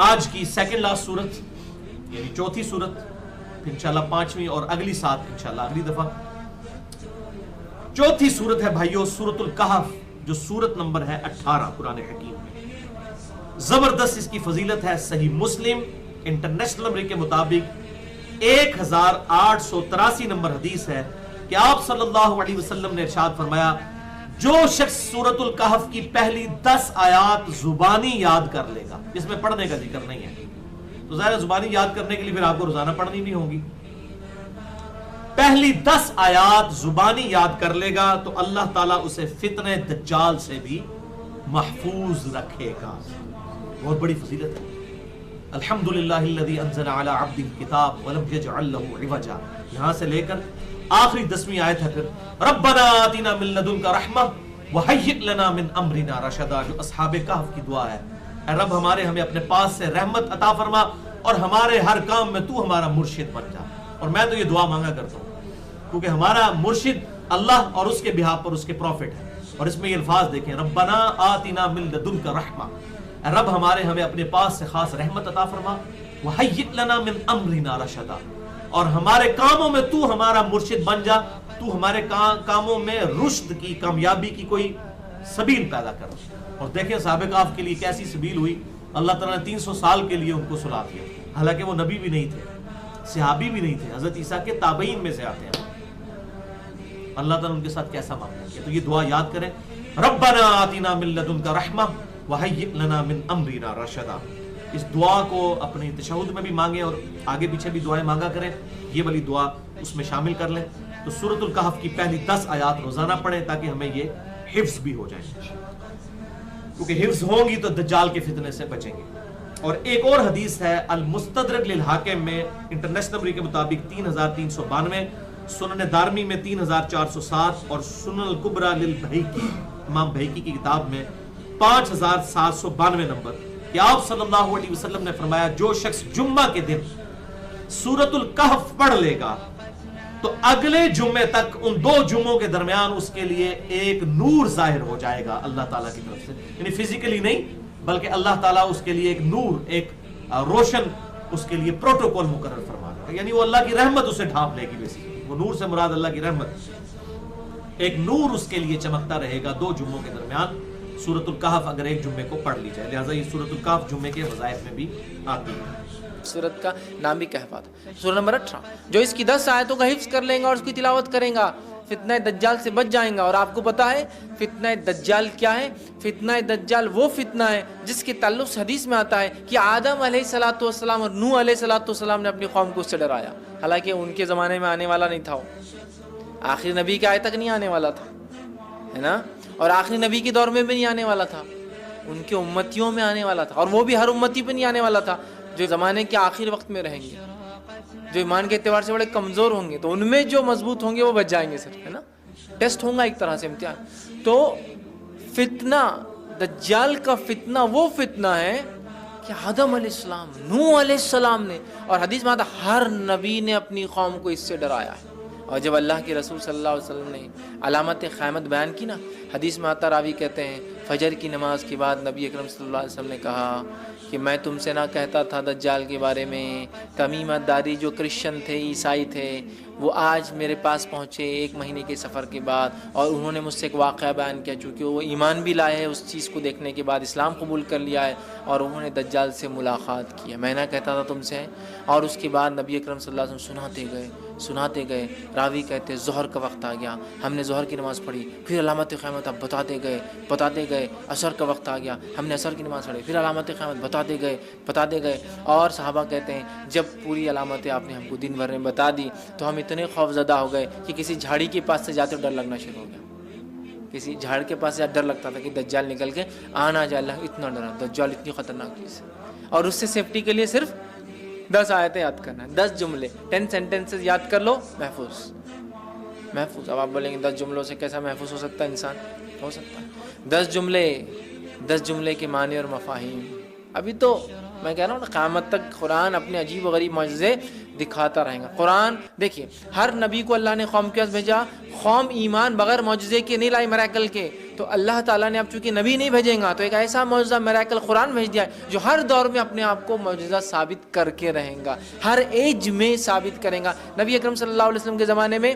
آج کی second last سورت یعنی چوتھی سورت، پھر انشاءاللہ پانچویں اور اگلی سات انشاءاللہ اگلی دفعہ۔ چوتھی سورت ہے بھائیو سورت الکہف، جو سورت نمبر ہے 18 قرآن حکیم میں۔ زبردست اس کی فضیلت ہے۔ صحیح مسلم انٹرنیشنل نمبر کے مطابق 1883 نمبر حدیث ہے کہ آپ صلی اللہ علیہ وسلم نے ارشاد فرمایا، جو شخص سورت الکہف کی پہلی 10 آیات زبانی یاد کر لے گا، اس میں پڑھنے کا ذکر نہیں ہے، تو ظاہر زبانی یاد کرنے کے لیے پھر آپ کو روزانہ پڑھنی بھی ہوگی۔ پہلی 10 آیات زبانی یاد کر لے گا تو اللہ تعالیٰ اسے فتنہ دجال سے بھی محفوظ رکھے گا۔ بہت بڑی فضیلت ہے۔ الحمدللہ الذی انزل علی عبدہ الکتاب ولم یجعل لہ عوجا، یہاں سے لے کر آخری 10ویں آیت ہے پھر ربنا آتنا من لدنک رحمہ وہیئ لنا من امرنا رشدا، جو اصحاب کہف کی دعا ہے، اے رب ہمیں اپنے پاس سے رحمت عطا فرما اور ہمارے ہر کام میں تو ہمارا مرشد بن جا۔ اور میں تو یہ دعا مانگا کرتا ہوں کیونکہ ہمارا مرشد اللہ اور اس کے بہاف پر اس کے پروفٹ ہے، اور اس میں یہ الفاظ دیکھیں ربنا آتنا من لدنک رحمہ، اے رب ہمیں اپنے پاس سے خاص رحمت عطا فرما، وہیئ لنا من امرنا رشدا، اور ہمارے کاموں میں تو ہمارا مرشد بن جا، تو ہمارے کاموں میں رشد کی، کامیابی کی کوئی سبیل پیدا کر۔ اور دیکھیں صحابہ کہف کے لیے کیسی سبیل ہوئی، اللہ تعالیٰ نے 300 سال کے لیے ان کو سلا دیا، حالانکہ وہ نبی بھی نہیں تھے، صحابی بھی نہیں تھے، حضرت عیسیٰ کے تابعین میں سے آتے ہیں۔ اللہ تعالیٰ ان کے ساتھ کیسا معاملہ کیا، تو یہ دعا یاد کریں، ربنا آتنا من لدنک رحمہ وہیئ لنا من امرنا رشدا۔ اس دعا کو اپنی تشہد میں بھی مانگیں اور آگے پیچھے بھی دعائیں مانگا کریں، یہ والی دعا اس میں شامل کر لیں۔ تو سورۃ الکہف کی پہلی 10 آیات روزانہ پڑھیں تاکہ ہمیں یہ حفظ بھی ہو جائے، کیونکہ حفظ ہوں گی تو دجال کے فتنے سے بچیں گے۔ اور ایک اور حدیث ہے المستدرک للحاکم میں انٹرنیشنل نمبر کے مطابق 3392، سنن دارمی میں 3407 اور سنن الکبریٰ للبہیقی امام بہیقی کی کتاب میں 5792 نمبر کہ آپ صلی اللہ علیہ وسلم نے فرمایا، جو شخص جمعہ کے دن سورۃ الکہف پڑھ لے گا تو اگلے جمعے تک ان 2 جمعوں کے درمیان اس کے لیے ایک نور ظاہر ہو جائے گا اللہ تعالیٰ کی طرف سے، یعنی فزیکلی نہیں بلکہ اللہ تعالیٰ اس کے لیے ایک نور، ایک روشن اس کے لیے پروٹوکول مقرر فرما دے گا، یعنی وہ اللہ کی رحمت اسے ڈھانپ لے گی۔ بیسیکلی وہ نور سے مراد اللہ کی رحمت، ایک نور اس کے لیے چمکتا رہے گا 2 جمعوں کے درمیان سورۃ الکہف اگر ایک جمعے کو پڑھ لی جائے، لہٰذا یہ سورۃ الکہف جمعے کے وظائف میں بھی آتی ہے۔ سورت کا نام بھی کہف آتا ہے، سورہ نمبر 18۔ جو اس کی 10 آیتوں کا حفظ کر لیں گا اور اس کی تلاوت کریں گا فتنہ دجال سے بچ جائیں گا۔ اور آپ کو پتا ہے فتنہ دجال کیا ہے؟ فتنہ دجال وہ فتنہ ہے جس کے تعلق سے حدیث میں آتا ہے کہ آدم علیہ الصلوۃ والسلام اور نوح علیہ الصلوۃ والسلام نے اپنی قوم کو اس سے ڈرایا، حالانکہ ان کے زمانے میں آنے والا نہیں تھا، وہ آخری نبی کے آئے تک نہیں آنے والا تھا، ہے نا، اور آخری نبی کے دور میں بھی نہیں آنے والا تھا، ان کے امتیوں میں آنے والا تھا، اور وہ بھی ہر امتی پہ نہیں آنے والا تھا، جو زمانے کے آخر وقت میں رہیں گے، جو ایمان کے اعتبار سے بڑے کمزور ہوں گے، تو ان میں جو مضبوط ہوں گے وہ بچ جائیں گے صرف، ہے نا، ٹیسٹ ہوگا ایک طرح سے، امتحان۔ تو فتنہ دجال کا فتنہ وہ فتنہ ہے کہ آدم علیہ السلام، نوح علیہ السلام نے، اور حدیث میں آتا ہر نبی نے اپنی قوم کو اس سے ڈرایا ہے۔ اور جب اللہ کے رسول صلی اللہ علیہ وسلم نے علامت قیامت بیان کی نا، حدیث میں آتا، راوی کہتے ہیں فجر کی نماز کے بعد نبی اکرم صلی اللہ علیہ وسلم نے کہا کہ میں تم سے نہ کہتا تھا دجال کے بارے میں، تمیمہ داری جو کرسچن تھے، عیسائی تھے، وہ آج میرے پاس پہنچے 1 مہینے کے سفر کے بعد، اور انہوں نے مجھ سے ایک واقعہ بیان کیا، چونکہ وہ ایمان بھی لائے ہیں اس چیز کو دیکھنے کے بعد، اسلام قبول کر لیا ہے، اور انہوں نے دجال سے ملاقات کی ہے، میں نہ کہتا تھا تم سے۔ اور اس کے بعد نبی اکرم صلی اللہ علیہ وسلم سناتے گئے، راوی کہتے ظہر کا وقت آ گیا، ہم نے ظہر کی نماز پڑھی، پھر علامت قیامت اب بتاتے گئے، عصر کا وقت آ گیا، ہم نے عصر کی نماز پڑھی، پھر علامت قیامت بتاتے گئے، اور صحابہ کہتے ہیں جب پوری علامتیں آپ نے ہم کو دن بھر میں بتا دی تو ہم اتنے خوف زدہ ہو گئے کہ کسی جھاڑی کے پاس سے جاتے ڈر لگنا شروع ہو گیا، کسی جھاڑ کے پاس سے ڈر لگتا تھا کہ دجال نکل کے آنا جائے، اللہ اتنا ڈرا، دجال اتنی خطرناک چیز ہے۔ اور اس سے سیفٹی کے لیے صرف 10 آیتیں یاد کرنا ہے، 10 جملے، 10 سینٹنسز یاد کر لو، محفوظ۔ اب آپ بولیں گے 10 جملوں سے کیسا محفوظ ہو سکتا ہے انسان؟ ہو سکتا ہے 10 جملے کے معنی اور مفاہیم ابھی تو میں کہہ رہا ہوں نا قیامت تک قرآن اپنے عجیب و غریب معجزے دکھاتا رہے گا. قرآن دیکھیے ہر نبی کو اللہ نے قوم کے پاس بھیجا, قوم ایمان بغیر معجزے کے نہیں لائی, میریکل کے. تو اللہ تعالیٰ نے اب چونکہ نبی نہیں بھیجیں گا تو ایک ایسا معجزہ میریکل قرآن بھیج دیا ہے جو ہر دور میں اپنے آپ کو معجزہ ثابت کر کے رہیں گا, ہر ایج میں ثابت کریں گا. نبی اکرم صلی اللہ علیہ وسلم کے زمانے میں